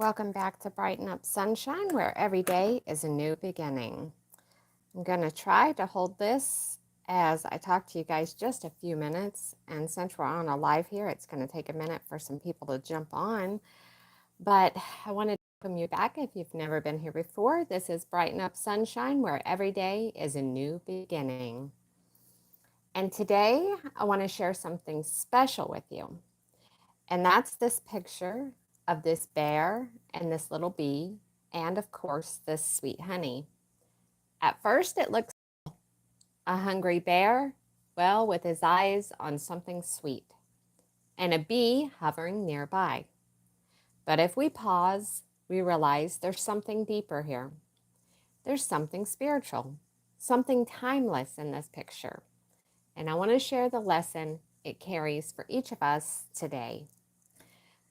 Welcome back to Brighten Up Sunshine, where every day is a new beginning. I'm going to try to hold this as I talk to you guys just a few minutes. And since we're on a live here, it's going to take a minute for some people to jump on. But I want to welcome you back if you've never been here before. This is Brighten Up Sunshine, where every day is a new beginning. And today I want to share something special with you. And that's this picture of this bear and this little bee, and of course, this sweet honey. At first, it looks like a hungry bear, well, with his eyes on something sweet, and a bee hovering nearby. But if we pause, we realize there's something deeper here. There's something spiritual, something timeless in this picture. And I want to share the lesson it carries for each of us today.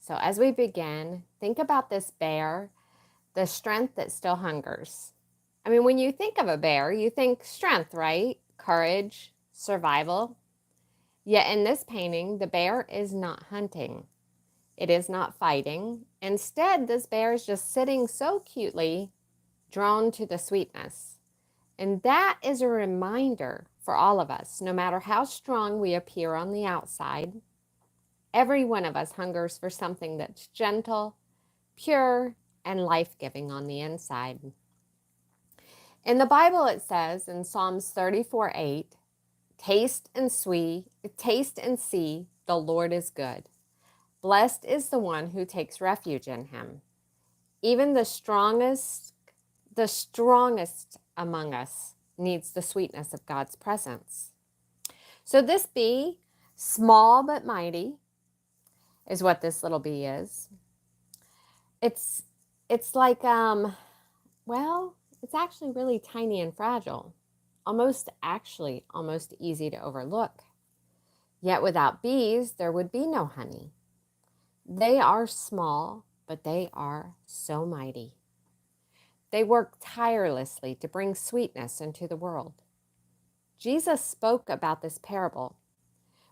So as we begin, think about this bear, the strength that still hungers. I mean, when you think of a bear, you think strength, right? Courage, survival. Yet in this painting, the bear is not hunting. It is not fighting. Instead, this bear is just sitting so cutely, drawn to the sweetness. And that is a reminder for all of us, no matter how strong we appear on the outside, every one of us hungers for something that's gentle, pure, and life-giving on the inside. In the Bible, it says in Psalms 34:8, taste and see, the Lord is good. Blessed is the one who takes refuge in him. Even the strongest among us needs the sweetness of God's presence. So this bee, small but mighty, is what this little bee is. It's like, it's actually really tiny and fragile, almost easy to overlook. Yet without bees, there would be no honey. They are small, but they are so mighty. They work tirelessly to bring sweetness into the world. Jesus spoke about this parable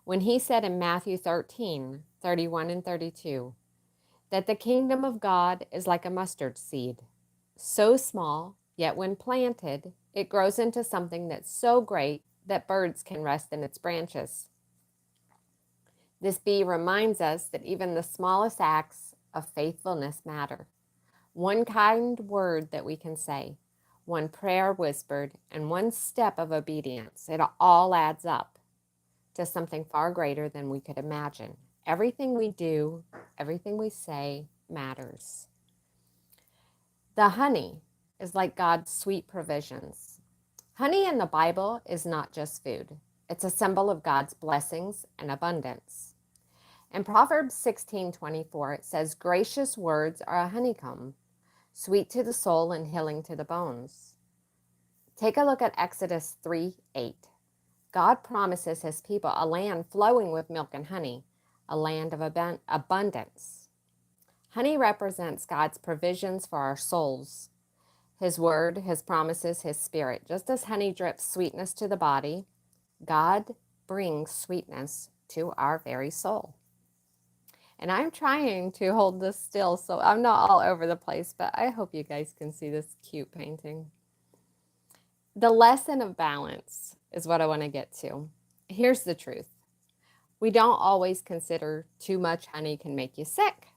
when he said in Matthew 13:31 and 32, that the kingdom of God is like a mustard seed, so small, yet when planted, it grows into something that's so great that birds can rest in its branches. This bee reminds us that even the smallest acts of faithfulness matter. One kind word that we can say, one prayer whispered, and one step of obedience, it all adds up to something far greater than we could imagine. Everything we do, everything we say matters. The honey is like God's sweet provisions. Honey in the Bible is not just food. It's a symbol of God's blessings and abundance. In Proverbs 16:24, it says, gracious words are a honeycomb, sweet to the soul and healing to the bones. Take a look at Exodus 3:8. God promises his people a land flowing with milk and honey, a land of abundance. Honey represents God's provisions for our souls. His word, his promises, his spirit. Just as honey drips sweetness to the body, God brings sweetness to our very soul. And I'm trying to hold this still, so I'm not all over the place, but I hope you guys can see this cute painting. The lesson of balance is what I want to get to. Here's the truth. We don't always consider too much honey can make you sick.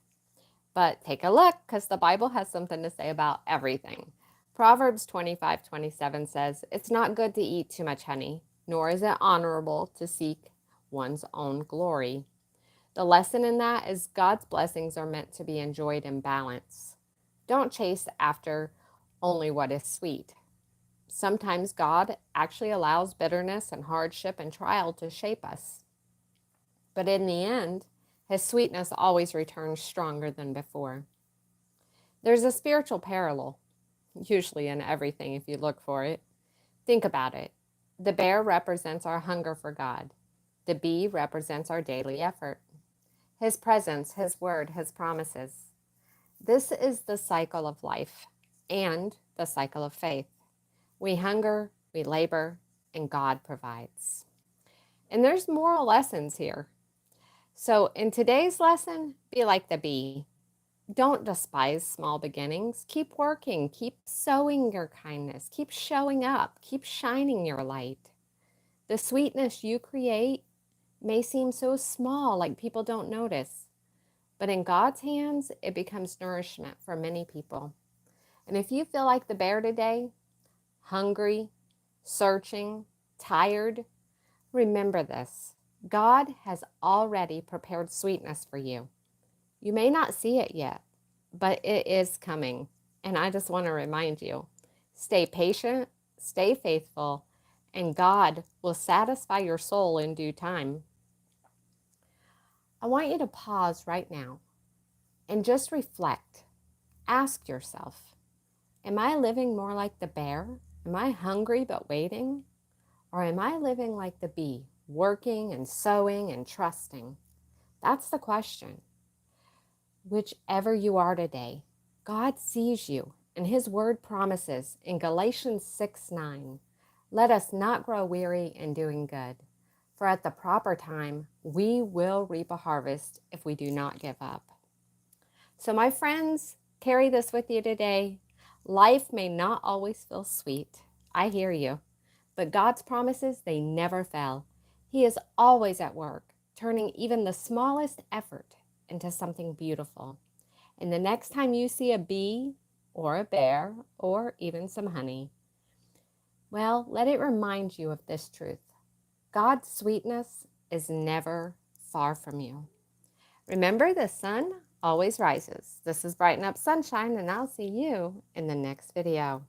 But take a look, because the Bible has something to say about everything. Proverbs 25:27 says, it's not good to eat too much honey, nor is it honorable to seek one's own glory. The lesson in that is God's blessings are meant to be enjoyed in balance. Don't chase after only what is sweet. Sometimes God actually allows bitterness and hardship and trial to shape us. But in the end, his sweetness always returns stronger than before. There's a spiritual parallel, usually in everything if you look for it. Think about it. The bear represents our hunger for God. The bee represents our daily effort. His presence, his word, his promises. This is the cycle of life and the cycle of faith. We hunger, we labor, and God provides. And there's moral lessons here. So in today's lesson, be like the bee. Don't despise small beginnings. Keep working, keep sowing your kindness, keep showing up, keep shining your light. The sweetness you create may seem so small, like people don't notice, but in God's hands, it becomes nourishment for many people. And if you feel like the bear today, hungry, searching, tired, remember this: God has already prepared sweetness for you. You may not see it yet, but it is coming. And I just want to remind you, stay patient, stay faithful, and God will satisfy your soul in due time. I want you to pause right now and just reflect. Ask yourself, am I living more like the bear? Am I hungry but waiting? Or am I living like the bee, working and sowing and trusting? That's the question. Whichever you are today, God sees you, and His word promises in Galatians 6:9, let us not grow weary in doing good, for at the proper time we will reap a harvest if we do not give up. So, my friends, carry this with you today. Life may not always feel sweet. I hear you. But God's promises, they never fail. He is always at work, turning even the smallest effort into something beautiful. And the next time you see a bee or a bear or even some honey, well, let it remind you of this truth: God's sweetness is never far from you. Remember, the sun always rises. This is Brighten Up Sunshine, and I'll see you in the next video.